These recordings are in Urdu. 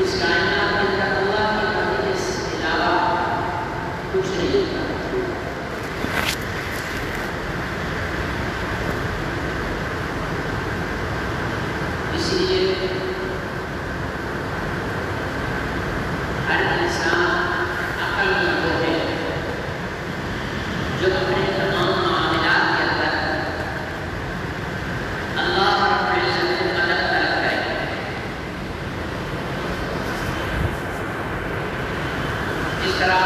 اس کائنات کے اندر اللہ کی مرضی کے علاوہ کچھ نہیں ہوتا. اس لیے ہر انسان عقل مند وہ ہے جو اپنے تمام معاملات کے اندر اللہ رب العزت کی مدد طلب کرے. اس طرح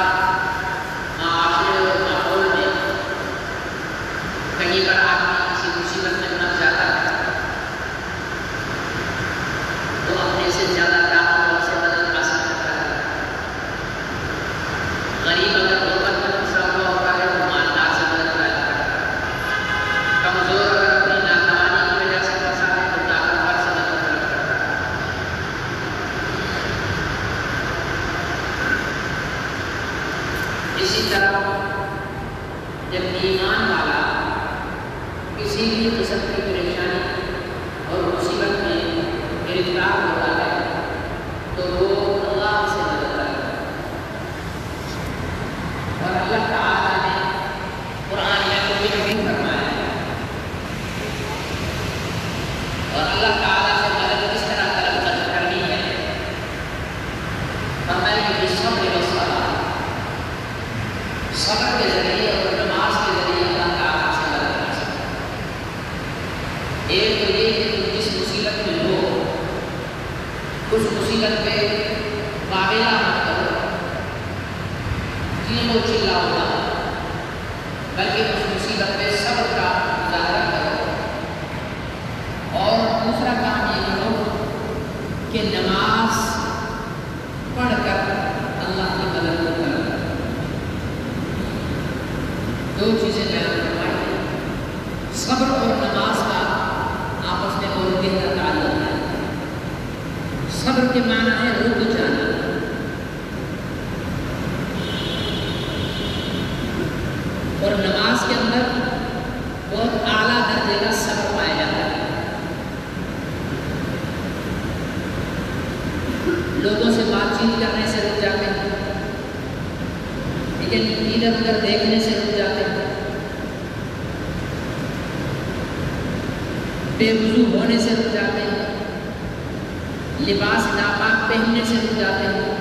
معاشرے اور ماحول میں کہیں پر آدمی کسی مصیبت میں پھنس جاتا ہے تو اپنے سے زیادہ طاقتور سے مدد حاصل کرتا ہے. غریب اگر غربت میں پھنسا ہوا ہوتا ہے تو مالدار سے مدد طلب کرتا ہے. کمزور اگر اپنی ناتوانی کی وجہ سے پھنسا ہے تو طاقتور سے مدد طلب کرتا ہے. اسی طرح جب ایمان والا کسی بھی قسم کی پریشانی اور مصیبت میں گرفتار ہوتا ہے تو وہ اللہ سے مدد کرتا ہے. اور اللہ تعالیٰ نے قرآن میں بھی فرمایا ہے اور اللہ تعالیٰ سے مدد کس طرح طلب کرنی ہے. فرمایا کہ بالصبر والصلاۃ، صبر کے ذریعے اور نماز کے ذریعے اللہ تعالیٰ سے مدد کر سکتے ہیں. ایک تو یہ کہ تم جس مصیبت میں ہو اس مصیبت پہ قابلہ مت کرو، چیخو چلاؤ نہ، بلکہ اس مصیبت پہ صبر کا مظاہرہ کرو. اور دوسرا کام یہ کرو کہ نماز پڑھ کر اللہ کی مدد کو کرو. دو چیزیں بیان فرمائی. صبر اور نماز کا آپس میں اور گہرا تعلق ہے. صبر کے معنی ہے رک جانا، اور نماز کے اندر بہت اعلیٰ درجے کا صبر پایا جاتا ہے. لوگوں سے بات چیت کرنے سے رک جاتے ہیں، لیکن ادھر ادھر دیکھنے سے رک جاتے ہیں، بے وضو ہونے سے رک جاتے ہیں، لباس ناپاک پہننے سے رک جاتے ہیں.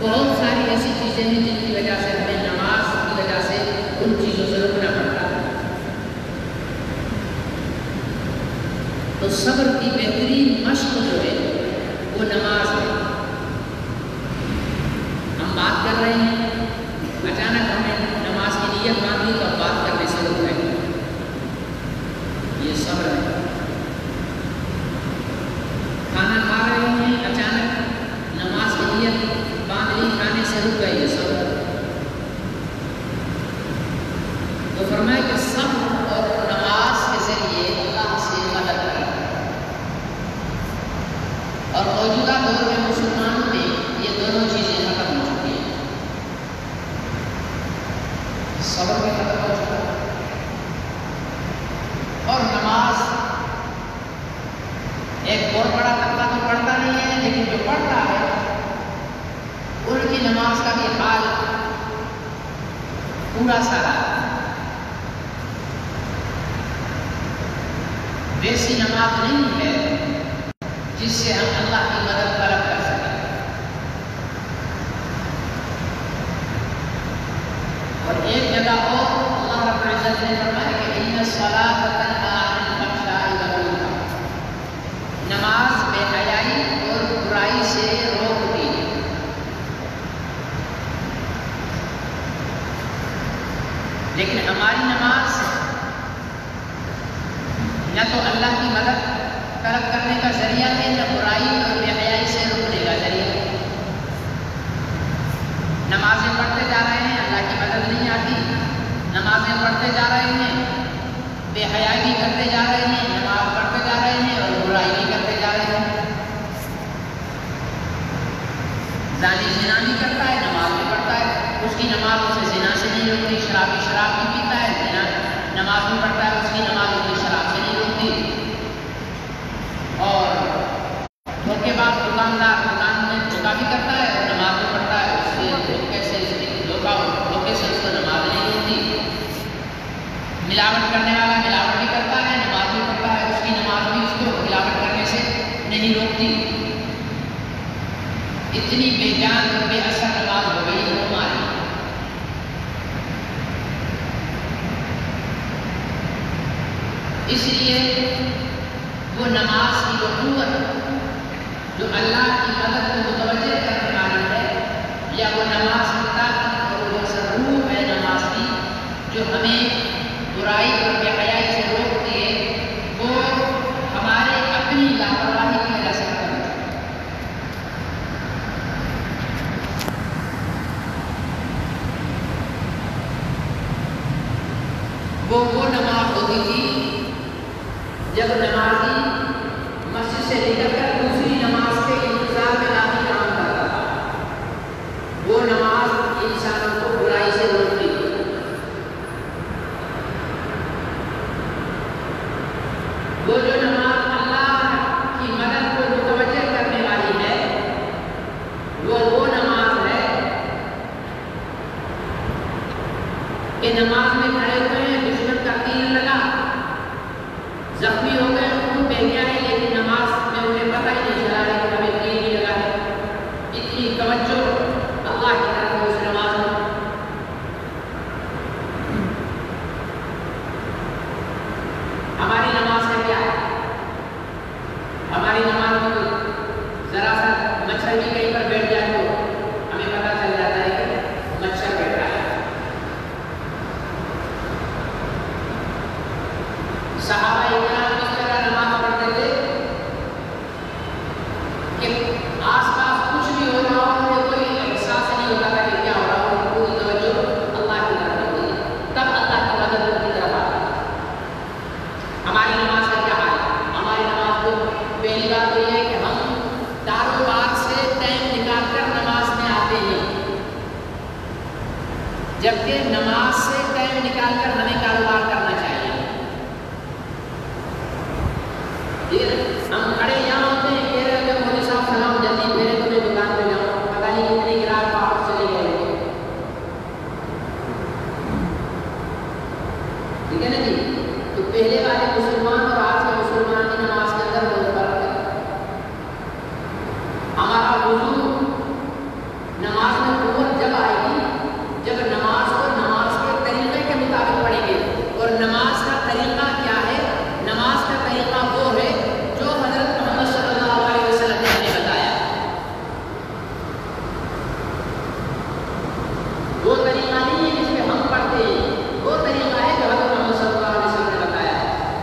بہت ساری ایسی چیزیں ہیں جن کی وجہ سے ہمیں نماز کی وجہ سے ان چیزوں سے رکنا پڑتا ہے. تو صبر کی بہترین مشق جو ہے وہ نماز ہے. ہم بات کر رہے ہیں، اچانک ہمیں نماز کی نیت باندھی تو بات کرنے سے رک گئے، یہ صبر ہے. کھانا کھا رہے ہیں، اچانک نماز کی نیت باندھ لی، کھانے سے رک گئے، یہ صبر ہے. تو فرمایا کہ صبر اور نماز کے ذریعے اللہ سے مدد کریں. اور موجودہ دور میں مسلمانوں میں یہ دونوں چیزیں ختم ہو چکی ہیں. صبر بھی ختم ہو چکا ہے اور نماز ایک بہت بڑا طبقہ تو پڑھتا نہیں ہے، لیکن جو پڑھتا ہے ان کی نماز کا بھی حال پورا سارا ویسی نماز نہیں ہے جس سے ہم اللہ کی مدد طلب کر سکیں. اور ایک جگہ اور اللہ رب العزت نے فرمایا کہ ان الصلاۃ تنہی عن الفحشاء والمنکر، نماز بے حیائی اور برائی سے روکتی ہے. لیکن ہماری نماز نہ تو اللہ کی مدد طلب کرنے کا ذریعہ ہے، نہ برائی اور بے حیائی سے روکنے کا ذریعہ ہے. نمازیں پڑھتے جا رہے ہیں، اللہ کی مدد نہیں آتی. نمازیں پڑھتے جا رہے ہیں، بے حیائی بھی کرتے جا رہے ہیں، نماز پڑھتے جا رہے ہیں اور برائی بھی کرتے جا رہے ہیں. زانی زنا بھی کرتا ہے، نماز بھی پڑھتا ہے، اس کی نماز اسے زنا سے نہیں روکتی. شرابی شراب بھی پیتا ہے، زنا نماز بھی پڑھتا ہے، اس کی نماز اس کی شراب سے نہیں روکتی. اور دھوکے باز دکاندار نہیں روکتی، اتنی بے جان اور بے اثر نماز ہو گئی ہے ہماری۔ اس لیے وہ نماز کی جو قوت جو اللہ کی مدد کو متوجہ کرنے والی ہے، یا وہ نماز کی طاقت اور وہ ضرور ہے نماز کی جو ہمیں برائی اور بے حیائی سے روکتی ہے، وہ ہمارے اپنی لاپرواہی کی وجہ سے ہوتی ہے۔ وہ نماز ہوتی تھی جب نمازی مسجد سے نکل کر دوسری نماز کے انتظار میں باقی کام کرتا تھا۔ وہ نماز انسانوں کو برائی سے روکتی تھی۔ وہ جو نماز اللہ کی مدد کو متوجہ کرنے والی ہے، وہ نماز ہے کہ نماز میں کھڑے ہوئے ہیں، دشمن کا تیر لگا، زخمی ہو گئے، خون بہ گیا ہے، لیکن نماز میں انہیں پتہ ہی نہیں چلا ہے کہ ہمیں تیر بھی لگا ہے۔ اتنی توجہ اللہ کی طرف ہے اس نماز میں۔ ہماری نماز کا کیا ہے؟ ہماری نماز میں ذرا سا مچھر بھی کہیں پر بیٹھ جائے تو ہمیں پتہ چل جاتا ہے کہ مچھر بیٹھ رہا ہے۔ صحابہ اکرام اس طرح نماز پڑھتے تھے کہ آس پاس کچھ بھی ہو رہا ہو تو کوئی احساس نہیں ہوتا تھا کہ کیا ہو رہا ہو، پوری توجہ اللہ کی طرف ہوتی ہے، تب اللہ کی مدد ان کی طرف آتی ہے۔ ہماری نماز کا کیا حال ہے؟ ہماری نماز کو پہلی بات تو یہ ہے کہ ہم کاروبار سے ٹائم نکال کر نماز میں آتے ہیں، جبکہ نماز سے ٹائم نکال کر ہمیں کاروبار کرنا چاہیے۔ ہم کھڑے یہاں ہوتے ہیں، کہہ رہے ہیں مولوی صاحب سلام جلدی پھیرے تو میں دکان پہ جاؤں، پتہ نہیں کتنے گراہک واپس چلے گئے ہوں گے، ٹھیک ہے نا جی؟ تو پہلے والے مسلمان اور آج کے مسلمان کی نماز کے اندر بہت فرق ہے۔ ہمارا وضو نماز میں قوت جب آئے گی جب نماز کو نماز کے طریقے کے مطابق پڑھیں گے، اور نماز کا طریقہ کیا ہے؟ نماز کا طریقہ وہ ہے جو حضرت محمد صلی اللہ علیہ وسلم نے ہمیں بتایا۔ وہ طریقہ نہیں ہے جس میں ہم پڑھتے ہیں، وہ طریقہ ہے جو حضرت محمد صلی اللہ علیہ وسلم نے بتایا۔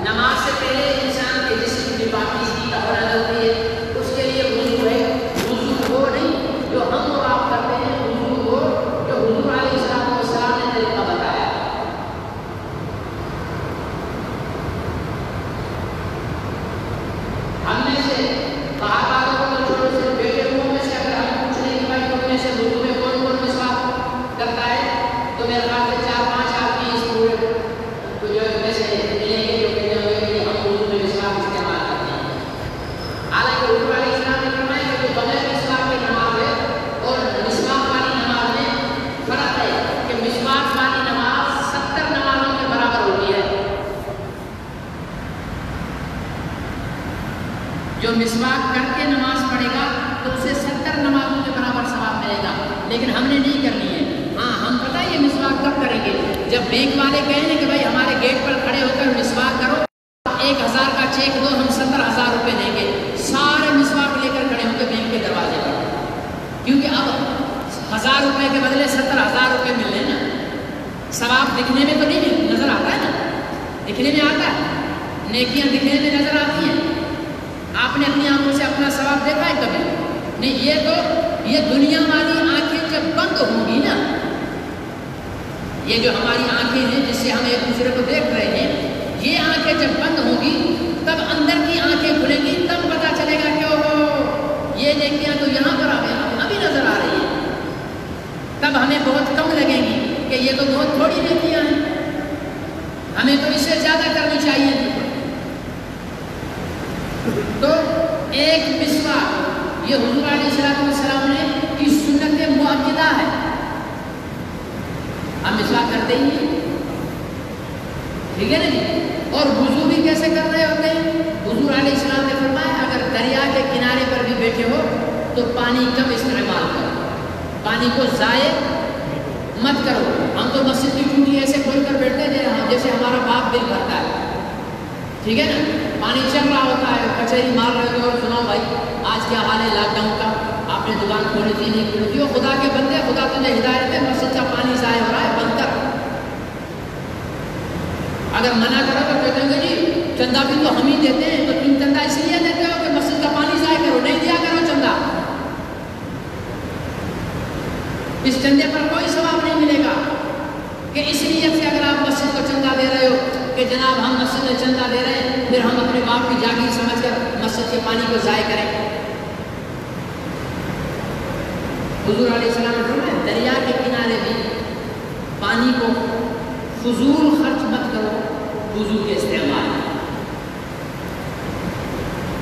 نماز سے پہلے انسان کے جسم میں پاکی سی طہارت ہوتی ہے، اس کے لیے وضو ہے۔ وضو وہ نہیں جو ہم اور آپ کرتے ہیں، وضو وہ جو حضور علیہ السلام نے طریقہ بتایا۔ ہم میں سے باہر والوں کو تو چھوڑو، صرف بیٹے ہوں میں سے اگر ہم پوچھ لیں کہ بھائی تم میں سے وضو میں کون کون مسواک کرتا ہے، تو میرے خیال سے 4-5 آدمی اس پورے تو جو میں سے ملیں گے جو کہتے ہوئے کہ ہم وضو میں مسواک استعمال کرتے ہیں۔ حالانکہ حضور علیہ السلام نے فرمایا کہ جو بغیر مسواک کی نماز ہے اور مسواک والی نماز میں فرق ہے کہ مسواک والی نماز 70 نمازوں کے برابر ہوتی ہے۔ جو مسواک کر کے نماز پڑھے گا تو اسے 70 نمازوں کے برابر ثواب ملے گا، لیکن ہم نے نہیں کرنی ہے۔ ہاں ہم پتہ ہے یہ مسواک کب کریں گے؟ جب بینک والے کہیں گے کہ بھائی ہمارے گیٹ پر کھڑے ہو کر مسواک کرو، 1000 کا چیک دو، ہم 70,000 روپے دیں گے، سارے مسواک لے کر کھڑے ہوں گے بینک کے دروازے پر، کیونکہ اب 1000 روپے کے بدلے 70,000 روپے مل رہے ہیں نا۔ ثواب دکھنے میں تو نہیں نظر آتا ہے نا، دکھنے میں آتا ہے، نیکیاں دکھنے میں نظر آتی ہیں۔ آپ نے اپنی آنکھوں سے اپنا ثواب دیکھا ہے کبھی؟ نہیں، یہ دنیا والی آنکھیں جب بند ہوں گی نا، یہ جو ہماری آنکھیں ہیں جس سے ہم ایک دوسرے کو دیکھ رہے ہیں، یہ آنکھیں جب بند ہوں گی تب اندر کی آنکھیں کھلیں گی، تب پتہ چلے گا کہ اوہ یہ نیکیاں تو یہاں پر ابھی نظر آ رہی ہیں، تب ہمیں بہت کم لگیں گی کہ یہ تو بہت تھوڑی نیکیاں ہیں، ہمیں تو اس سے زیادہ کرنی چاہیے تھی۔ تو ایک مسواک یہ حضور علیہ السلام نے کی سنت مؤکدہ ہے، ہم مسواک کرتے ہی ہیں، ٹھیک ہے نا جی؟ اور وضو بھی کیسے کر رہے ہوتے ہیں؟ حضور علیہ السلام نے فرمایا اگر دریا کے کنارے پر بھی بیٹھے ہو تو پانی کم استعمال کرو، پانی کو ضائع مت کرو۔ ہم تو مسجد کی ٹوٹی ایسے کھول کر بیٹھتے ہیں جیسے ہمارا باپ دل بھرتا ہے، ٹھیک ہے نا، پانی چل رہا ہوتا ہے، کچہری مار رہے ہو اور سناؤ بھائی آج کیا حال ہے لاک ڈاؤن کا، آپ نے دکان کھولی تھی نہیں کھولی تھی، وہ خدا کے بندے، خدا تجھے ہدایت ہے، مسجد کا پانی ضائع ہو رہا ہے بند کر۔ اگر منع کرو تو کہتے ہیں کہ جی چندہ بھی تو ہم ہی دیتے ہیں، تو تم چندہ اس لیے دیتے ہو کہ مسجد کا پانی ضائع کرو، نہیں دیا کرو چندہ، اس چندے پر کوئی ثواب نہیں ملے گا کہ اس نیت سے اگر آپ مسجد کو چندہ دے رہے ہو کہ جناب ہم مسجد میں چندہ دے رہے ہیں پھر ہم اپنے باپ کی جاگیر سمجھ کر مسجد کے پانی کو ضائع کریں۔ حضور علیہ السلام نے فرمایا دریا کے کنارے بھی پانی کو فضول خرچ مت کرو وضو کے استعمال میں۔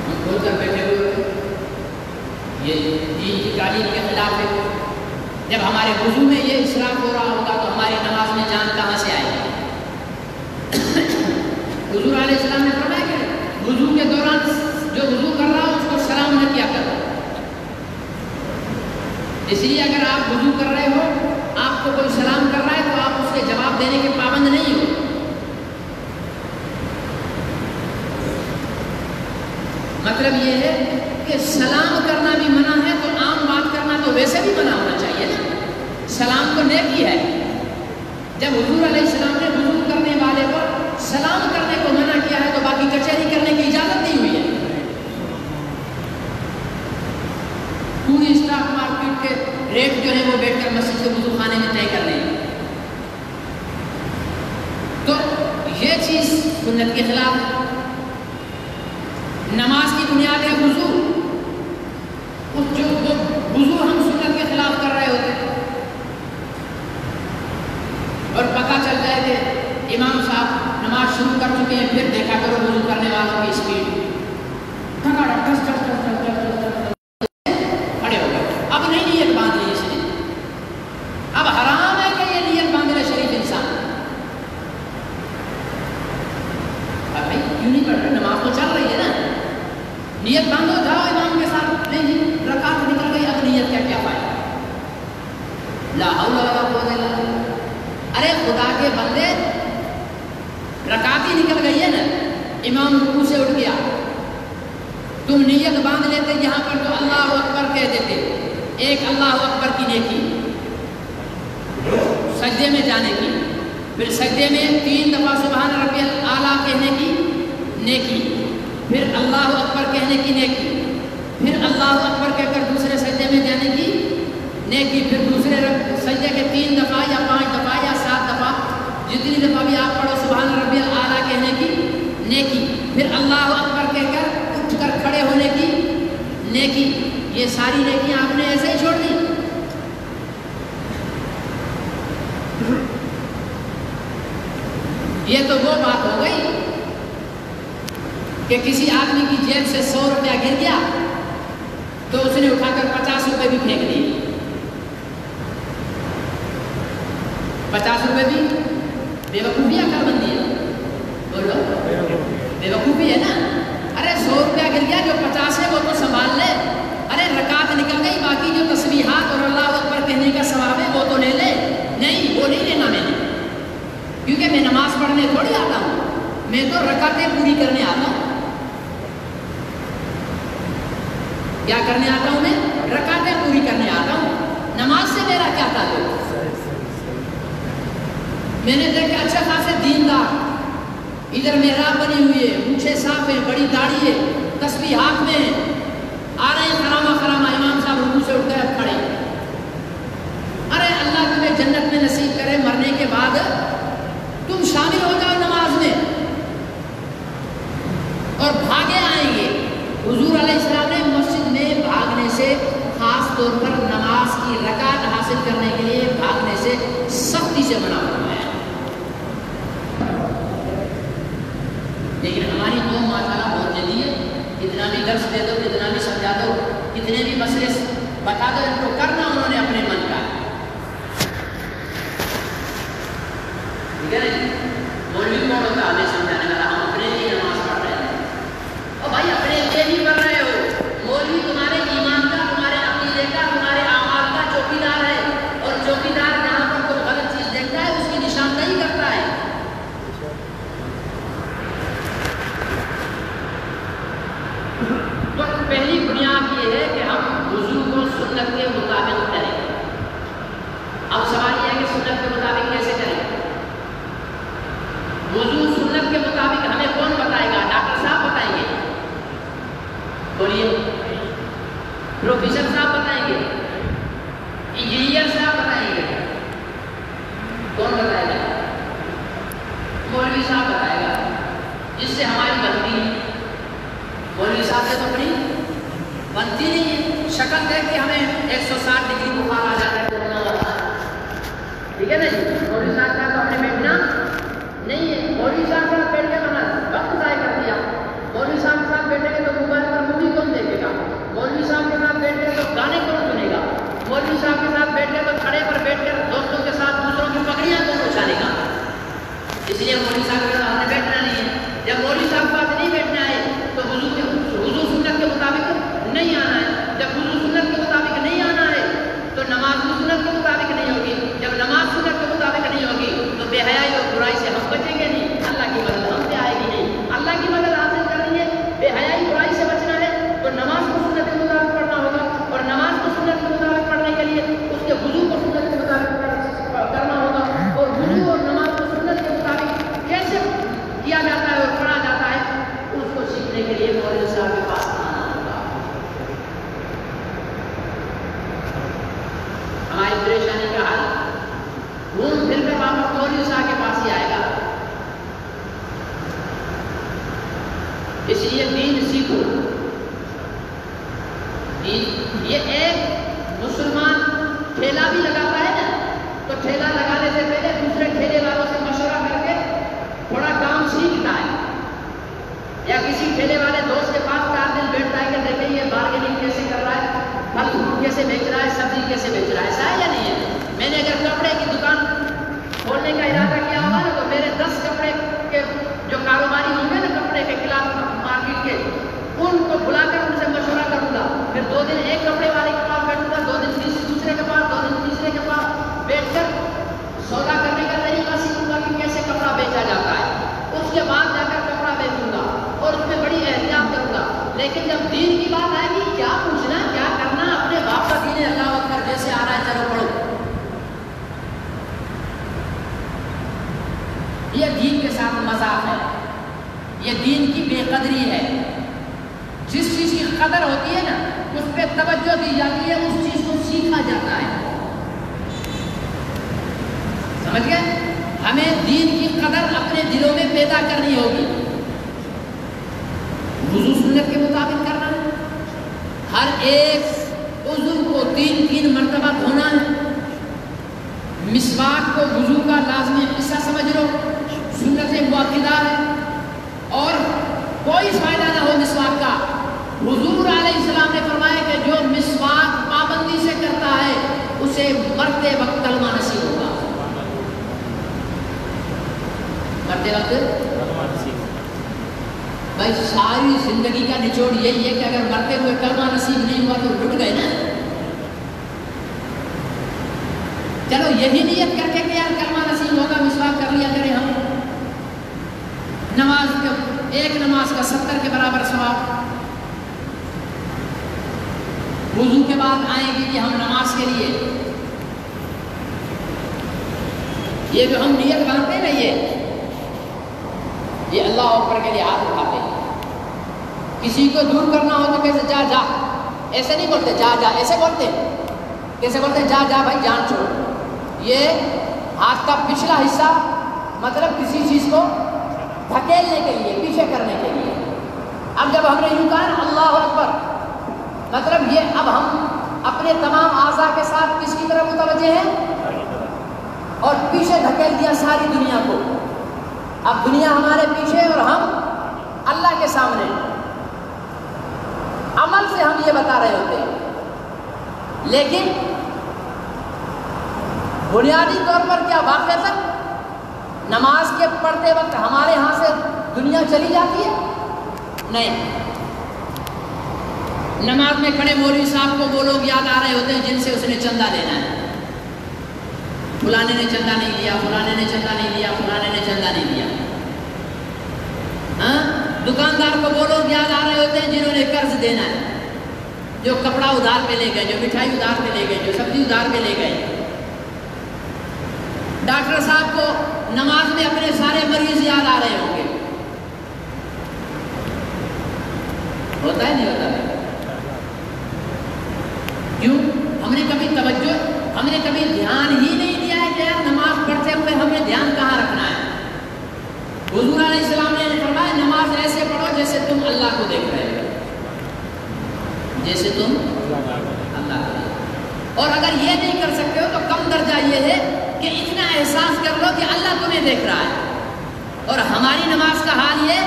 ہم کھول کر بیٹھے ہوئے یہ دین کی تعلیم کے خلاف ہے۔ جب ہمارے وضو میں یہ اسراف ہو رہا ہوگا تو ہماری نماز میں جان کہاں سے آئے گی؟ حضور علیہ السلام نے فرمایا کہ وضو کے دوران جو وضو کر رہا ہو اس کو سلام نہ کیا کرو، اس لیے اگر آپ وضو کر رہے ہو آپ کو کوئی سلام کر رہا ہے تو آپ اس کے جواب دینے کے پابند نہیں ہو۔ مطلب یہ ہے کہ سلام کرنا بھی منع ہے تو عام بات کرنا تو ویسے بھی منع ہونا چاہیے نا، سلام تو نیکی ہے۔ جب حضور علیہ السلام نے وضو کرنے والے پر سلام کرنے کو منع کیا ہے تو باقی کچہری کرنے کی اجازت نہیں ہوئی ہے۔ پوری اسٹاک مارکیٹ کے ریٹ جو ہے وہ بیٹھ کر مسجد کے وضو خانے میں طے کر لیں، تو یہ چیز سنت کے خلاف ہے۔ نماز کی بنیاد ہے وضو، جو وضو ہم سنت کے خلاف کر رہے ہوتے ہیں اور پتہ چل جائے کہ امام صاحب نماز شروع کر چکے ہیں پھر دیکھا کرو وضو کرنے والوں کی اسپیڈ کھڑے ہو گئے، اب نہیں نیت باندھ لی اس نے، اب حرام ہے کہ یہ نیت باندھ لے شریف انسان۔ اب بھائی کیوں نہیں پڑھ رہے، نماز تو چل رہی ہے نا، نیت باندھو جاؤ امام کے ساتھ، نہیں رکعت نکل گئی اب نیت کیا فائدہ، لا حول ولا قوت الا باللہ۔ ارے خدا کے بندے رکعت ہی نکل گئی ہے نا، امام رکوع سے اٹھ گیا، تم نیت باندھ لیتے یہاں پر تو اللہ اکبر کہہ دیتے، ایک اللہ اکبر کی نیکی، سجدے میں جانے کی، پھر سجدے میں 3 دفعہ سبحان ربی الاعلیٰ کہنے کی نیکی، پھر اللہ اکبر کہنے کی نیکی، پھر اللہ اکبر کہہ کر دوسرے سجدے میں جانے کی نیکی، پھر دوسرے سجدے کے 3 دفعہ یا 5 دفعہ یا 7 دفعہ جتنی دفعہ بھی آپ پڑھو سبحان ربی الاعلیٰ کہنے کی نیکی، پھر اللہ اکبر کہہ کر اٹھ کر کھڑے ہونے کی نیکی۔ یہ ساری نیکیاں آپ نے ایسے ہی چھوڑ دی۔ یہ تو وہ بات ہو گئی کہ کسی آدمی کی جیب سے 100 روپیہ گر گیا تو اس نے اٹھا کر 50 روپے بھی پھینک دیے، 50 روپے بھی بے وقوفی کر بندی ہے، بولو بے وقوفی ہے نا۔ ارے 100 روپیہ گر گیا، جو 50 ہے وہ تو سنبھال لے، ارے رکعت نکل گئی، باقی جو تسبیحات اور اللہ اکبر کہنے کا ثواب ہے وہ تو لے لے، نہیں وہ نہیں لینا میں نے، کیونکہ میں نماز پڑھنے تھوڑی آتا ہوں، میں تو رکعتیں پوری کرنے آتا ہوں۔ کیا کرنے آتا ہوں میں؟ رکعتیں پوری کرنے آتا ہوں، نماز سے میرا کیا تعلق؟ میں نے دیکھا اچھا خاصے دیندار، ادھر محراب بنی ہوئی ہے، مونچھیں صاف ہیں، بڑی داڑھی ہے، تسبیح ہاتھ میں ہے، آ رہے ہیں خرامہ خرامہ، امام صاحب رکوع سے اٹھ کر کھڑے۔ ارے اللہ تمہیں جنت میں نصیب کرے، مرنے کے بعد تم شامل ہو جاؤ نماز میں اور بھاگے آئیں گے۔ حضور علیہ السلام نے مسجد میں بھاگنے سے، خاص طور پر نماز کی رکعت حاصل کرنے کے لیے بھاگنے سے سختی سے منع فرمایا۔ لیکن ہماری قوم ماشاءاللہ بہت جلدی ہے، کتنا بھی درس دے دو، کتنا بھی سمجھا دو، کتنے بھی مسئلے بتا دو، ان کو کرنا انہوں نے اپنے من کا، ٹھیک ہے نا؟ مولوی کون ہوتا ہے ہمیں سمجھانے والا؟ پہلی بنیاد یہ ہے کہ ہم وضو کو سنت کے مطابق کریں. اب سوال یہ ہے کہ سنت کے مطابق کیسے کریں؟ وضو سنت کے مطابق ہمیں کون بتائے گا؟ ڈاکٹر صاحب بتائیں گے؟ بولیے. پروفیسر صاحب بتائیں گے؟ انجینئر صاحب بتائیں گے؟ کون بتائے گا؟ مولوی صاحب بتائے گا، جس سے ہماری بنتی ہے. مولوی صاحب سے تو اپنی بنتی نہیں ہے. شکل دیکھ کے ہمیں 160 ڈگری بخار آ جاتا ہے، کورونا والا. ٹھیک ہے نا جی؟ مولوی صاحب کا تو اپنے بیٹھنا نہیں ہے. مولوی صاحب کا بیٹھ کے بنا وقت ضائع کر دیا. مولوی صاحب کے ساتھ بیٹھیں گے تو موبائل پر مووی کون دیکھے گا؟ مولوی صاحب کے ساتھ بیٹھ گئے تو گانے کون سنے گا؟ مولوی صاحب کے ساتھ بیٹھ گئے تو کھڑے پر بیٹھ کر دوستوں کے ساتھ دوسروں کی پگڑیاں کون اچھالے گا؟ اس لیے مولوی صاحب کے ساتھ ہم نے بیٹھنا نہیں ہے. جب مولوی صاحب کے پاس نہیں بیٹھنا ہے تو وضو سنت کے مطابق نہیں آنا ہے. جب وضو سنت کے مطابق نہیں آنا ہے تو نماز سنت کے مطابق نہیں ہوگی. جب نماز سنت کے مطابق نہیں ہوگی تو بے حیائی اور برائی سے ہم بچیں گے نہیں. اللہ کی مدد ہم سے آئے گی نہیں. اللہ کی مدد حاصل کرنی ہے، بے حیائی برائی سے بچنا ہے تو نماز کو سنت کے مطابق پڑھنا ہوگا. اور نماز کو سنت کے مطابق پڑھنے کے لیے اس کے وضو کو سنت کے مطابق کرنا ہوگا. اور وضو اور نماز کو سنت کے مطابق کیسے کیا جاتا ہے اور پڑھا جاتا ہے اس کو سیکھنے کے لیے مولوی صاحب کے پاس آنا ہوگا. ہماری پریشانی کا حل گھوم پھر کر واپس مولوی صاحب کے پاس ہی آئے گا. اس لیے دین سیکھو. یہ ایک مسلمان ٹھیلا بھی لگاتا ہے نا تو ٹھیلا لگانے سے پہلے دوسرے ٹھیلے والوں سے مشورہ کر کے تھوڑا کام سیکھتا ہے. یا کسی ٹھیلے والے دوست کے پاس 4 دن بیٹھتا ہے کہ دیکھیں یہ بارگیننگ کیسے کر رہا ہے، پھل کیسے بیچ رہا ہے، سبزی کیسے بیچ رہا ہے. ایسا ہے یا نہیں ہے؟ میں نے اگر کپڑے کی دکان کھولنے کا ارادہ کیا ہوگا نا تو میرے 10 کپڑے کے جو کاروباری ہوں گے نا کپڑے کے خلاف مارکیٹ کے، ان کو بلا کر ان سے مشورہ کروں گا. پھر 2 دن ایک کپڑے والے کے پاس بیٹھوں گا، 2 دن دوسرے کے پاس، 2 دن تیسرے کے پاس بیٹھ کر سودا کرنے کا طریقہ سیکھوں گا کہ کیسے کپڑا بیچا جاتا ہے. اس کے بعد جا کر کپڑا بیچوں گا اور اس میں بڑی احتیاط کروں گا. لیکن جب دین کی بات آئے گی کیا پوچھنا کیا کرنا، اپنے باپ کا دین اللہ اکبر جیسے آ رہا ہے چلو پڑھو. یہ دین کے ساتھ مذاق ہے، یہ دین کی بے قدری ہے. جس چیز کی قدر ہوتی ہے نا اس پہ توجہ دی جاتی ہے، اس چیز کو سیکھا جاتا ہے. سمجھ گئے؟ ہمیں دین کی قدر اپنے دلوں میں پیدا کرنی ہوگی. وضو سنت کے مطابق کرنا ہے. ہر ایک عضو کو 3 مرتبہ دھونا ہے. مسواک کو وضو کا لازمی حصہ سمجھ لو، سنت مؤکدہ ہے. اور کوئی فائدہ نہ ہو مسواک کا. حضور علیہ السلام نے فرمایا کہ جو مسواک پابندی سے کرتا ہے اسے مرتے وقت کلمہ نصیب ہوگا. مرتے وقت بھائی ساری زندگی کا نچوڑ یہی ہے کہ اگر مرتے ہوئے کلمہ نصیب نہیں ہوا تو لٹ گئے نا. چلو یہی نیت کر کے کہ یار کلمہ نصیب ہوگا مسواک کر لیا کریں ہم. نماز کا ایک نماز کا 70 کے برابر ثواب. وضو کے بعد آئیں گے کہ ہم نماز کے لیے یہ جو ہم نیت بناتے ہیں نا یہ اللہ اکبر کے لیے ہاتھ اٹھاتے ہیں. کسی کو دور کرنا ہو تو کیسے جا جا ایسے نہیں بولتے، جا جا ایسے بولتے. کیسے بولتے ہیں؟ جا جا بھائی جان چھوڑ. یہ ہاتھ کا پچھلا حصہ مطلب کسی چیز کو دھکیلنے کے لیے، پیچھے کرنے کے لیے. اب جب ہم نے یوں کہا نا اللہ اکبر مطلب یہ اب ہم اپنے تمام اعضاء کے ساتھ کس کی طرف متوجہ ہیں اور پیچھے دھکیل دیا ساری دنیا کو. اب دنیا ہمارے پیچھے اور ہم اللہ کے سامنے. عمل سے ہم یہ بتا رہے ہوتے ہیں لیکن بنیادی طور پر کیا واقعتاً نماز کے پڑھتے وقت ہمارے ہاں سے دنیا چلی جاتی ہے؟ نہیں. نماز میں کھڑے مولوی صاحب کو وہ لوگ یاد آ رہے ہوتے ہیں جن سے اس نے چندہ لینا ہے. فلانے نے چندہ نہیں دیا، فلانے نے چندہ نہیں دیا، فلانے نے چندہ نہیں دیا. ہاں دکاندار کو وہ لوگ یاد آ رہے ہوتے ہیں جنہوں نے قرض دینا ہے. جو کپڑا ادھار پہ لے گئے، جو مٹھائی ادھار پہ لے گئے، جو سبزی ادھار پہ لے گئے. ڈاکٹر صاحب کو نماز میں اپنے سارے مریض یاد آ رہے ہوں گے. ہوتا ہے نہیں ہوتا ہے؟ کیوں؟ ہم نے کبھی توجہ، ہم نے کبھی دھیان ہی نہیں دیا ہے کہ یار نماز پڑھتے ہوئے ہمیں دھیان کہاں رکھنا ہے. حضور علیہ السلام نے فرمایا نماز ایسے پڑھو جیسے تم اللہ کو دیکھ رہے ہو، جیسے تم اللہ کو. اور اگر یہ نہیں کر سکتے ہو تو کم درجہ یہ ہے کہ اتنا احساس کر لو کہ اللہ تمہیں دیکھ رہا ہے. اور ہماری نماز کا حال یہ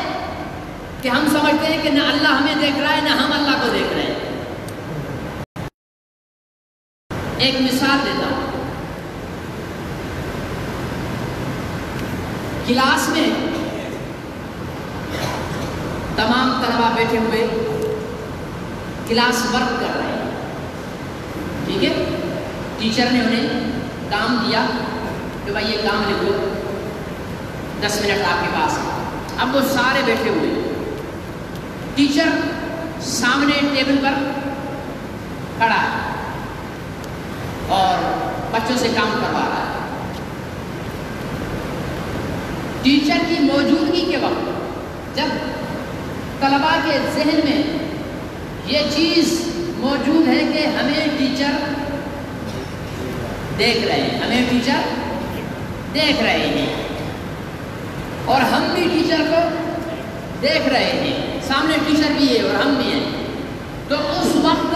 کہ ہم سمجھتے ہیں کہ نہ اللہ ہمیں دیکھ رہا ہے نہ ہم اللہ کو دیکھ رہے ہیں. ایک مثال دیتا ہوں. کلاس میں تمام طلبہ بیٹھے ہوئے کلاس ورک کر رہے ہیں، ٹھیک ہے. ٹیچر نے انہیں کام دیا کہ بھائی یہ کام لکھو، 10 منٹ آپ کے پاس ہے. اب وہ سارے بیٹھے ہوئے، ٹیچر سامنے ٹیبل پر کھڑا ہے اور بچوں سے کام کروا رہا ہے. ٹیچر کی موجودگی کے وقت جب طلباء کے ذہن میں یہ چیز موجود ہے کہ ہمیں ٹیچر دیکھ رہے ہیں، ہمیں ٹیچر دیکھ رہے ہیں اور ہم بھی ٹیچر کو دیکھ رہے ہیں، سامنے ٹیچر بھی ہے اور ہم بھی ہیں، تو اس وقت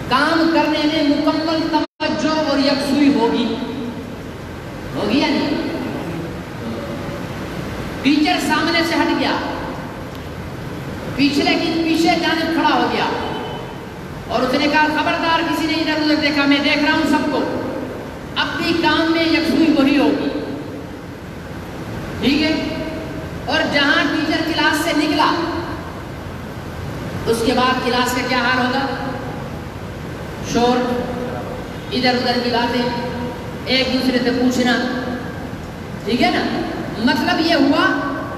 کام کرنے میں مکمل توجہ اور یکسوئی ہوگی یا نہیں؟ ٹیچر سامنے سے ہٹ گیا، پیچھے جانب کھڑا ہو گیا اور اس نے کہا خبردار کسی نے ادھر ادھر دیکھا، میں دیکھ رہا ہوں سب کو. اب بھی کام میں یکسوئی وہی ہوگی، ٹھیک ہے. اور جہاں ٹیچر کلاس سے نکلا اس کے بعد کلاس کا کیا حال ہوگا؟ شور، ادھر ادھر کی باتیں، ایک دوسرے سے پوچھنا، ٹھیک ہے نا. مطلب یہ ہوا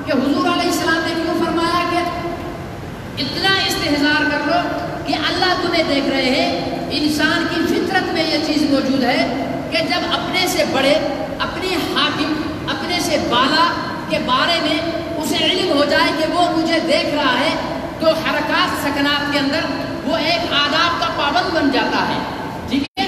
کہ حضور علیہ السلام نے کیوں فرمایا کہ اتنا استحضار کر لو کہ اللہ تمہیں دیکھ رہے ہیں. انسان کی فطرت میں یہ چیز موجود ہے کہ جب اپنے سے بڑے، اپنے حاکم، اپنے سے بالا کے بارے میں اسے علم ہو جائے کہ وہ مجھے دیکھ رہا ہے تو حرکات سکنات کے اندر وہ ایک آداب کا پابند بن جاتا ہے، ٹھیک ہے،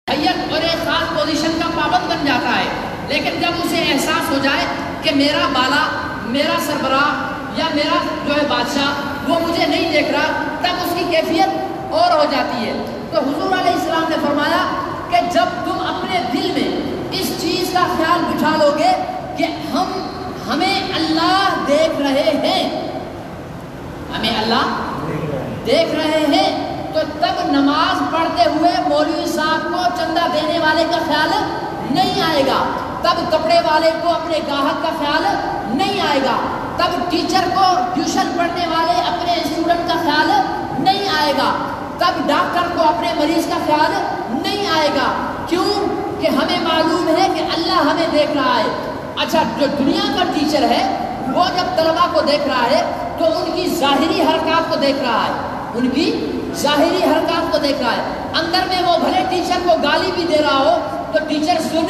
حیت اور ایک خاص پوزیشن کا پابند بن جاتا ہے. لیکن جب اسے احساس ہو جائے کہ میرا بالا، میرا سربراہ یا میرا جو ہے بادشاہ وہ مجھے نہیں دیکھ رہا، تب اس کی کیفیت اور ہو جاتی ہے. تو حضور علیہ السلام نے فرمایا کہ جب تم اپنے دل میں اس چیز کا خیال بٹھا لو گے کہ ہمیں اللہ دیکھ رہے ہیں، ہمیں اللہ دیکھ رہے ہیں، تو تب نماز پڑھتے ہوئے مولوی صاحب کو چندہ دینے والے کا خیال نہیں آئے گا، تب کپڑے والے کو اپنے گاہک کا خیال نہیں آئے گا، تب ٹیچر کو ٹیوشن پڑھنے والے اپنے اسٹوڈنٹ کا خیال نہیں آئے گا، تب ڈاکٹر کو اپنے مریض کا خیال نہیں آئے گا. کیوں؟ کہ ہمیں معلوم ہے کہ اللہ ہمیں دیکھ رہا ہے. اچھا، جو دنیا کا ٹیچر ہے وہ جب طلباء کو دیکھ رہا ہے تو ان کی ظاہری حرکات کو دیکھ رہا ہے، ان کی ظاہری حرکات کو دیکھ رہا ہے. اندر میں وہ بھلے ٹیچر کو گالی بھی دے رہا ہو تو ٹیچر سن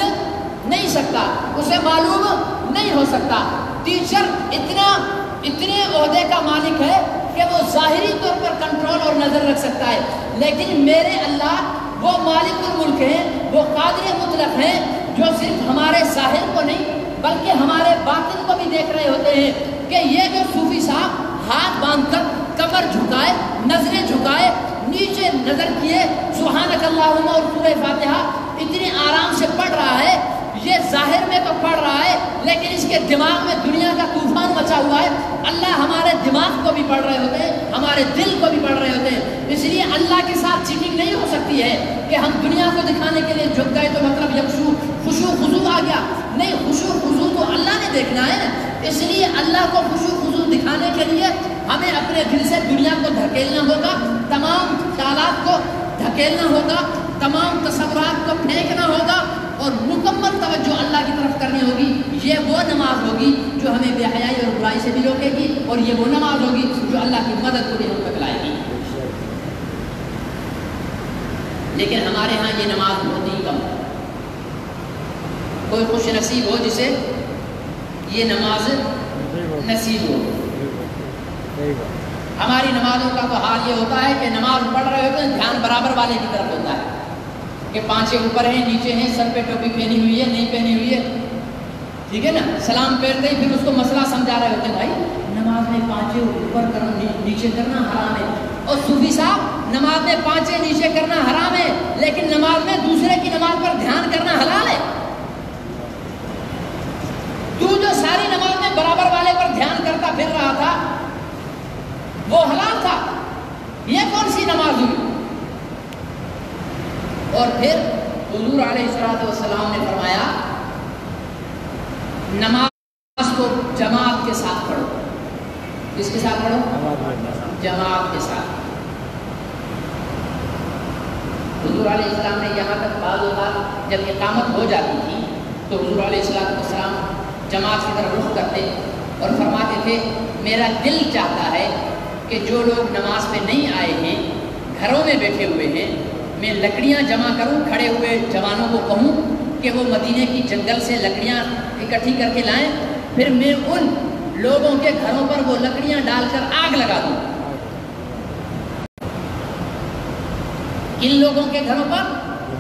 نہیں سکتا، اسے معلوم نہیں ہو سکتا. ٹیچر اتنے عہدے کا مالک ہے کہ وہ ظاہری طور پر کنٹرول اور نظر رکھ سکتا ہے، لیکن میرے اللہ وہ مالک الملک ہیں، وہ قادر مطلق ہیں، جو صرف ہمارے ظاہر کو نہیں بلکہ ہمارے باطن کو بھی دیکھ رہے ہوتے ہیں. کہ یہ جو صوفی صاحب ہاتھ باندھ کر کمر جھکائے، نظریں جھکائے، نیچے نظر کیے، سبحانک اللہم اور سورہ فاتحہ اتنے آرام سے پڑھ رہا ہے، یہ ظاہر میں تو پڑھ رہا ہے لیکن اس کے دماغ میں دنیا کا طوفان مچا ہوا ہے. اللہ ہمارے دماغ کو بھی پڑھ رہے ہوتے ہیں، ہمارے دل کو بھی پڑھ رہے ہوتے ہیں. اس لیے اللہ کے ساتھ چیٹنگ نہیں ہو سکتی ہے کہ ہم دنیا کو دکھانے کے لیے جھک گئے تو مطلب خشوع خضوع آ گیا. نہیں، خشوع خضوع تو اللہ نے دیکھنا ہے نا. اس لیے اللہ کو خشوع خضوع دکھانے کے لیے ہمیں اپنے دل سے دنیا کو دھکیلنا ہوگا، تمام خیالات کو دھکیلنا ہوگا، تمام تصورات کو پھینکنا ہوگا اور مکمل توجہ اللہ کی طرف کرنی ہوگی. یہ وہ نماز ہوگی جو ہمیں بے حیائی اور برائی سے بھی روکے گی، اور یہ وہ نماز ہوگی جو اللہ کی مدد کو بھی ہم تک لائے گی. ہمارے ہاں یہ نماز بہت ہی کم ہے. کوئی خوش نصیب ہو جسے یہ نماز نصیب ہو. ہماری نمازوں کا تو حال یہ ہوتا ہے کہ نماز پڑھ رہے ہوتے ہیں دھیان برابر والے کی طرف ہوتا ہے کہ پانچیں اوپر ہیں نیچے ہیں, سر پہ ٹوپی پہنی ہوئی ہے نہیں پہنی ہوئی ہے, ٹھیک ہے نا. سلام پھیرتے ہی پھر اس کو مسئلہ سمجھا رہے ہوتے ہیں, بھائی نماز میں پانچیں اوپر کرنا نیچے کرنا حرام ہے. اور صوفی صاحب نماز میں پانچیں نیچے کرنا حرام ہے لیکن نماز میں دوسرے کی نماز پر دھیان کرنا حلال ہے. تو جو ساری نماز میں برابر والے پر دھیان کرتا پھر رہا تھا وہ حلال تھا, یہ کون سی نماز ہوئی؟ اور پھر حضور علیہ السلام نے فرمایا نماز کو جماعت کے ساتھ پڑھو. کس کے ساتھ پڑھو؟ جماعت کے ساتھ. حضور علیہ السلام نے یہاں تک بعض اوقات جب اقامت ہو جاتی تھی تو حضور علیہ السلام جماعت کی طرف رخ کرتے اور فرماتے تھے میرا دل چاہتا ہے کہ جو لوگ نماز پہ نہیں آئے ہیں گھروں میں بیٹھے ہوئے ہیں میں لکڑیاں جمع کروں, کھڑے ہوئے جوانوں کو کہوں کہ وہ مدینے کی جنگل سے لکڑیاں اکٹھی کر کے لائیں, پھر میں ان لوگوں کے گھروں پر وہ لکڑیاں ڈال کر آگ لگا دوں. ان لوگوں کے گھروں پر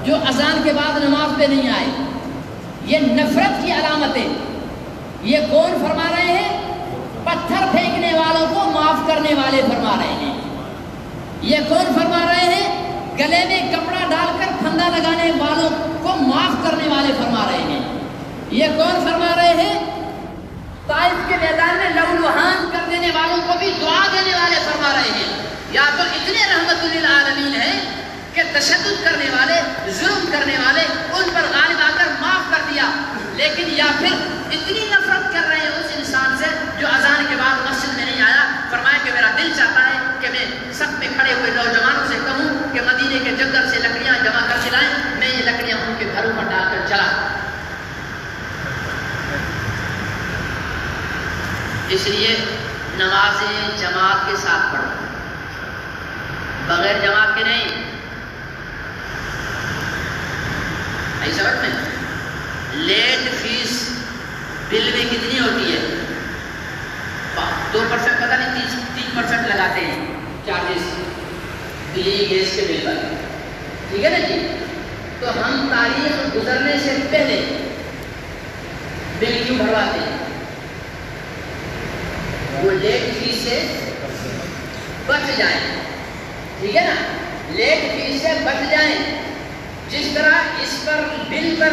جو اذان کے بعد نماز پہ نہیں آئے. یہ نفرت کی علامتیں. یہ کون فرما رہے ہیں؟ پتھر پھینکنے والوں کو معاف کرنے والے فرما رہے ہیں. یہ کون فرما رہے ہیں؟ گلے میں کپڑا ڈال کر پھندا لگانے والوں کو معاف کرنے والے فرما رہے ہیں. یہ کون فرما رہے ہیں؟ طائف کے میدان میں لہولہان کر دینے والوں کو بھی دعا دینے والے فرما رہے ہیں. یا تو اتنے رحمت للعالمین ہیں کہ تشدد کرنے والے, ظلم کرنے والے ان پر غالب آ کر معاف کر دیا, لیکن یا پھر اتنی نفرت کر رہے ہیں اس انسان سے جو اذان کے بعد مسجد میں نہیں آیا. فرمایا کہ میرا دل چاہتا ہے کہ میں سب میں کھڑے ہوئے نوجوانوں سے کہوں کہ مدینے کے جنگل سے لکڑیاں جمع کر کے لائیں, میں یہ لکڑیاں ان کے گھروں پر ڈال کر چلا. اس لیے نمازیں جماعت کے ساتھ پڑھو, بغیر جماعت کے نہیں. ایسا وقت میں لیٹ فیس بل میں کتنی ہوتی ہے؟ 2% پتہ نہیں 3% لگاتے ہیں چارجز بجلی گیس کے بل پر, ٹھیک ہے نا جی. تو ہم تاریخ گزرنے سے پہلے بل کیوں بھرواتے ہیں؟ وہ لیٹ فیس سے بچ جائیں, ٹھیک ہے نا, لیٹ فیس سے بچ جائیں. جس طرح اس پر بل پر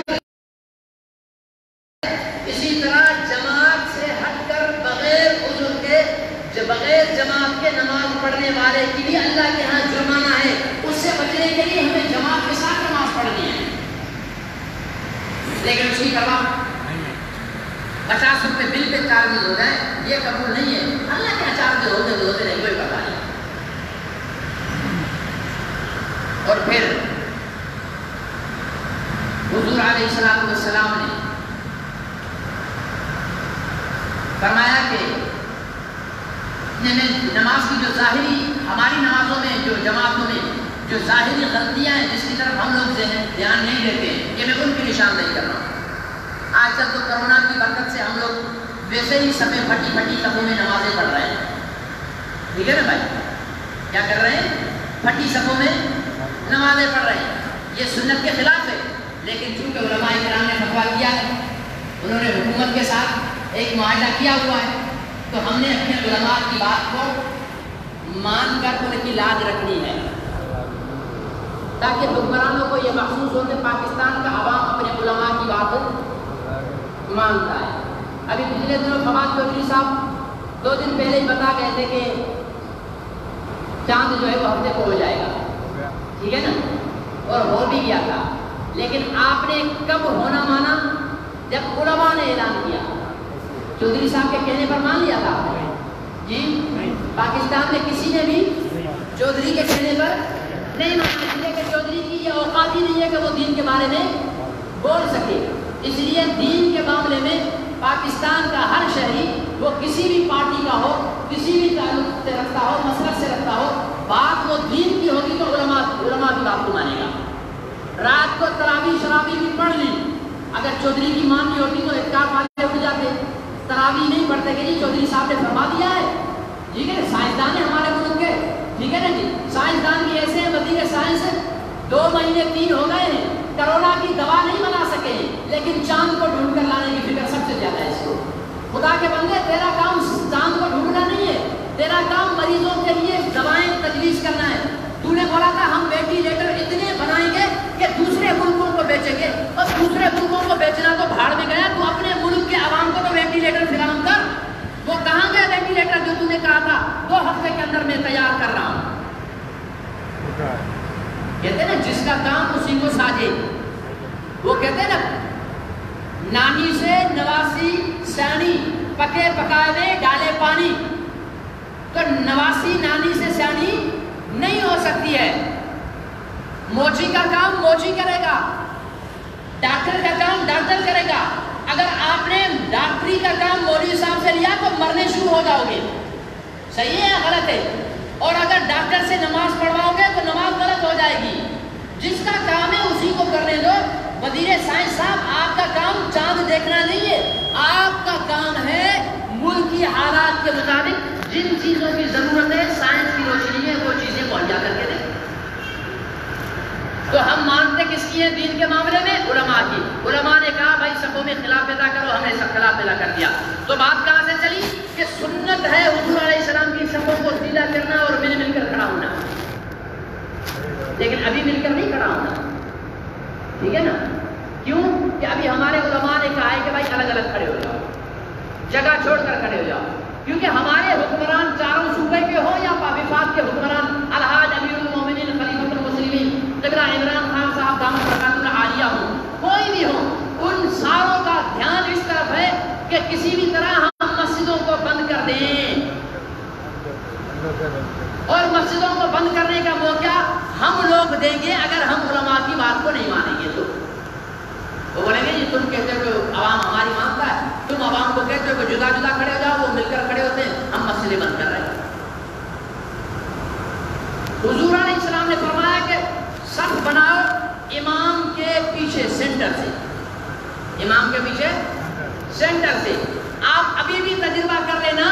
اسی طرح جماعت سے ہٹ کر بغیر عذر کے بغیر جماعت کے نماز پڑھنے والے کی بھی اللہ کے ہاں جرمانہ ہے. اس سے بچنے کے لیے ہمیں جماعت کے ساتھ نماز پڑھنی ہے, لیکن اس کی پرواہ 50 روپے بل پہ چارجز ہو جائے یہ قبول نہیں ہے. اللہ کے چارجز ہوتے نہیں, کوئی پتہ نہیں. اور پھر حضور علیہ السلام نے فرمایا کہ نماز کی جو ظاہری ہماری نمازوں میں جو جماعتوں میں جو ظاہری غلطیاں ہیں جس کی طرف ہم لوگ دھیان نہیں دیتے ہیں, کہ میں ان کی نشاندہی کر رہا ہوں. آج کل تو کرونا کی برکت سے ہم لوگ ویسے ہی صفیں پھٹی صفوں میں نمازیں پڑھ رہے ہیں, ٹھیک ہے نا بھائی. کیا کر رہے ہیں؟ پھٹی صفوں میں نمازیں پڑھ رہے ہیں. یہ سنت کے خلاف ہے, لیکن چونکہ علماء کرام نے فتویٰ کیا ہے, انہوں نے حکومت کے ساتھ ایک معاہدہ کیا ہوا ہے, تو ہم نے اپنے علماء کی بات کو مان کر ان کی لاج رکھنی ہے, تاکہ حکمرانوں کو یہ محسوس ہو کہ پاکستان کا عوام اپنے علماء کی بات مانتا ہے. ابھی پچھلے دنوں فواد چودھری صاحب 2 دن پہلے ہی بتا گئے تھے کہ چاند جو ہے وہ ہفتے کو ہو جائے گا, ٹھیک ہے نا, اور ہو بھی گیا تھا. لیکن آپ نے کب ہونا مانا؟ جب علماء نے اعلان کیا. چودھری صاحب کے کہنے پر مان لیا تھا جی؟ پاکستان میں کسی نے بھی چودھری کے کہنے پر نہیں مانا, اس لیے کہ چودھری کی یہ اوقات ہی نہیں ہے کہ وہ دین کے بارے میں بول سکے. اس لیے دین کے معاملے میں پاکستان کا ہر شہری, وہ کسی بھی پارٹی کا ہو, کسی بھی تعلق سے رکھتا ہو, مسلک سے رکھتا ہو, بات وہ دین کی ہوگی تو علماء کی بات کو مانے گا. رات کو تراویح شرابی بھی پڑھ لی. اگر چودھری کی ماننی ہوتی تو اذکار والے اٹھ جاتے. تراویح نہیں پڑھتے کہ جی چودھری صاحب نے فرما دیا ہے. ٹھیک ہے نا, سائنسدان ہیں ہمارے ملک کے. ٹھیک ہے نا جی, سائنسدان بھی ایسے ہیں, وزیر سائنس 2 مہینے 3 ہو گئے ہیں, کرونا کی دوا نہیں بنا سکے, لیکن چاند کو ڈھونڈ کر لانے کی فکر سب سے زیادہ ہے اس کو. خدا کے بندے, تیرا کام چاند کو ڈھونڈنا نہیں ہے, تیرا کام مریضوں کے لیے دوائیں تجویز کرنا ہے. تو نے بولا تھا ہم وینٹیلیٹر اتنے بنائیں گے کہ دوسرے ملکوں کو بیچیں گے, اور دوسرے ملکوں کو بیچنا تو بھاڑ میں گیا. تو اپنے ملک کے عوام کو تو وینٹیلیٹر فراہم کر. وہ کہاں گیا وینٹیلیٹر جو تو نے کہا تھا 2 ہفتے کے اندر میں تیار کر رہا ہوں. کہتے ہیں نا جس کا کام اسی کو ساجے. وہ کہتے ہیں نا نانی سے نواسی سیانی, پکے پکائے میں ڈالے پانی. تو نواسی نانی سے سیانی نہیں ہو سکتی ہے. موچی کا کام موچی کرے گا, ڈاکٹر کا کام ڈاکٹر کرے گا. اگر آپ نے ڈاکٹری کا کام مولوی صاحب سے لیا تو مرنے شروع ہو جاؤ گے. صحیح ہے یا غلط ہے؟ اور اگر ڈاکٹر سے نماز پڑھواؤ گے تو نماز غلط ہو جائے گی. جس کا کام ہے اسی کو کرنے دو. وزیر سائنس صاحب, آپ کا کام چاند دیکھنا نہیں ہے, آپ کا کام ہے ملک کی حالات کے مطابق جن چیزوں کی ضرورت ہے سائنس کی روشنی میں وہ چیزیں مہیا کر کے دیں. تو ہم مانتے کس کی ہیں دین کے معاملے میں؟ علماء کی. علماء نے کہا بھائی سبوں میں خلاف پیدا کرو, ہم نے سب خلاف پیدا کر دیا. تو بات کہاں سے چلی کہ سنت ہے حضور علیہ السلام کی سبوں کو سیدھا کرنا اور مل کر کھڑا ہونا, لیکن ابھی مل کر نہیں کھڑا ہونا. ٹھیک ہے نا, کیوں کہ ابھی ہمارے علماء نے کہا ہے کہ بھائی الگ الگ کھڑے ہو جاؤ, جگہ چھوڑ کر کھڑے ہو جاؤ. کیونکہ ہمارے حکمران چاروں صوبے کے ہو یا وفاق کے حکمران الحاج امیر المومنین خلیفۃ المسلمین قبلہ عمران خان صاحب دامت برکاتہ العالیہ ہوں, کوئی بھی ہو, ان ساروں کا دھیان اس طرف ہے کہ کسی بھی طرح ہم مسجدوں کو بند کر دیں. اور مسجدوں کو بند کرنے کا موقع ہم لوگ دیں گے اگر ہم علماء کی بات کو نہیں مانیں گے. تو وہ بولیں گے جی تم کہتے ہو کہ عوام ہماری مانتا ہے, تم عوام کو کہتے ہو کہ جدا جدا کھڑے ہو جاؤ, وہ مل کر کھڑے ہوتے ہیں, ہم مسئلے بند کر رہے ہیں. حضور علیہ السلام نے فرمایا کہ صف بناؤ امام کے پیچھے سینٹر سے, امام کے پیچھے سینٹر سے. آپ ابھی بھی تجربہ کر لینا,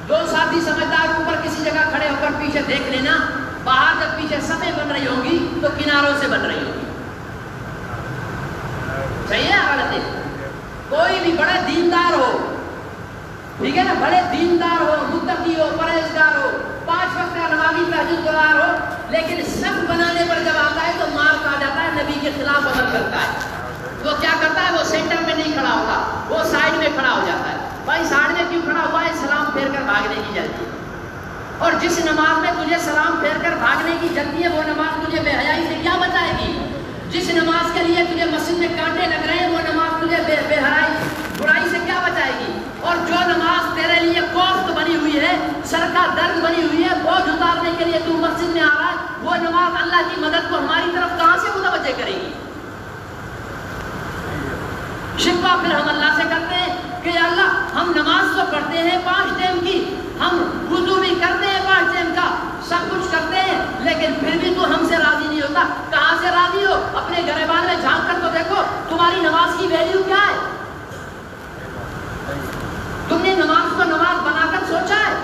2 ساتھی سمجھدار اوپر کسی جگہ کھڑے ہو کر پیچھے دیکھ لینا, باہر جب پیچھے صفیں بن رہی ہوں گی تو کناروں سے بن رہی ہوں گی. صحیح ہے غلط ہے؟ کوئی بھی بڑے دیندار ہو, ٹھیک ہے نا, بڑے دیندار ہو, متقی ہو, پرہیزگار ہو, 5 وقت کا نمازی تہجد گزار ہو, لیکن صف بنانے پر جب آتا ہے تو مار کھا جاتا ہے, نبی کے خلاف عمل کرتا ہے. وہ کیا کرتا ہے, وہ سینٹر میں نہیں کھڑا ہوتا, وہ سائڈ میں کھڑا ہو جاتا ہے. بھائی سائڈ میں کیوں کھڑا ہوا ہے؟ سلام پھیر کر بھاگنے کی جلدی. اور جس نماز میں تجھے سلام پھیر کر بھاگنے کی جلدی ہے وہ نماز تجھے بے حیائی سے کیا بچائے گی؟ جس نماز کے لیے تجھے مسجد میں کانٹے لگ رہے ہیں وہ نماز تجھے بے حیائی برائی سے کیا بچائے گی؟ اور جو نماز تیرے لیے کوفت بنی ہوئی ہے, سر کا درد بنی ہوئی ہے, بوجھ اتارنے کے لیے تو مسجد میں آ رہا ہے, وہ نماز اللہ کی مدد کو ہماری طرف کہاں سے متوجہ کرے گی؟ شکوہ پھر ہم اللہ سے کرتے ہیں کہ یا اللہ ہم نماز تو پڑھتے ہیں 5 ٹائم کی, ہم وضو بھی کرتے ہیں 5 ٹائم کا, سب کچھ کرتے ہیں, لیکن پھر بھی تو ہم سے راضی نہیں ہوتا. کہاں سے راضی ہو؟ اپنے گریبان میں جھانک کر تو دیکھو تمہاری نماز کی ویلیو کیا ہے. تم نے نماز کو نماز بنا کر سوچا ہے؟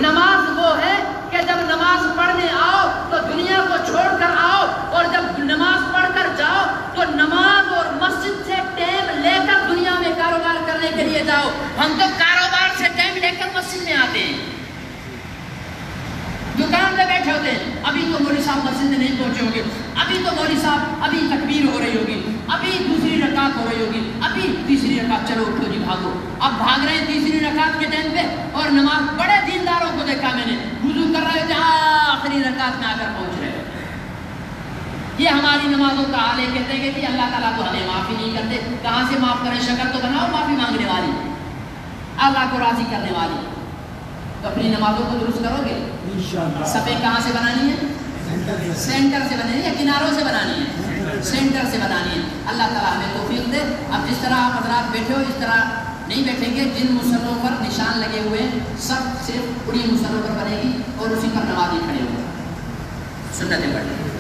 نماز وہ ہے کہ جب نماز پڑھنے آؤ تو دنیا کو چھوڑ کر آؤ, اور جب نماز پڑھ کر جاؤ تو نماز اور مسجد سے ٹائم لے کر دنیا میں کاروبار کرنے کے لیے جاؤ. ہم تو کاروبار سے ٹائم لے کر مسجد میں آتے ہیں, دکان پہ بیٹھے ہوتے ہیں. ابھی تو مولوی صاحب مسجد میں نہیں پہنچے ہوں گے, ابھی تو مولوی صاحب ابھی تکبیر ہو رہی ہوگی, ابھی دوسری رکعت ہو رہی ہوگی, ابھی تیسری رکعت, چلو اٹھو جی بھاگو. اب بھاگ رہے ہیں تیسری رکعت کے ٹائم پہ, اور نماز بڑے دینداروں کو دیکھا میں نے وضو کر رہے تھے, آخری رکعت میں آ کر پہنچ رہے. یہ ہماری نمازوں کا حال ہے. کہتے ہیں کہ اللہ تعالیٰ تو ہمیں معافی نہیں کرتے. کہاں سے معاف کریں؟ شکل تو بناؤ معافی مانگنے والی, اللہ کو راضی کرنے والی. تو اپنی نمازوں کو درست کرو گے. صفیں کہاں سے بنانی ہے؟ سینٹر سے بنانی ہے یا کناروں سے بنانی ہے؟ سینٹر سے بنانی ہے. اللہ تعالیٰ ہمیں توفیق دے. اب جس طرح آپ حضرات بیٹھے ہو اس طرح نہیں بیٹھیں گے. جن مسلوں پر نشان لگے ہوئے ہیں سب صرف اڑی مسلوں پر بنے گی, اور اسی پر نمازی کھڑے ہوں گے. سنتیں پڑھیں.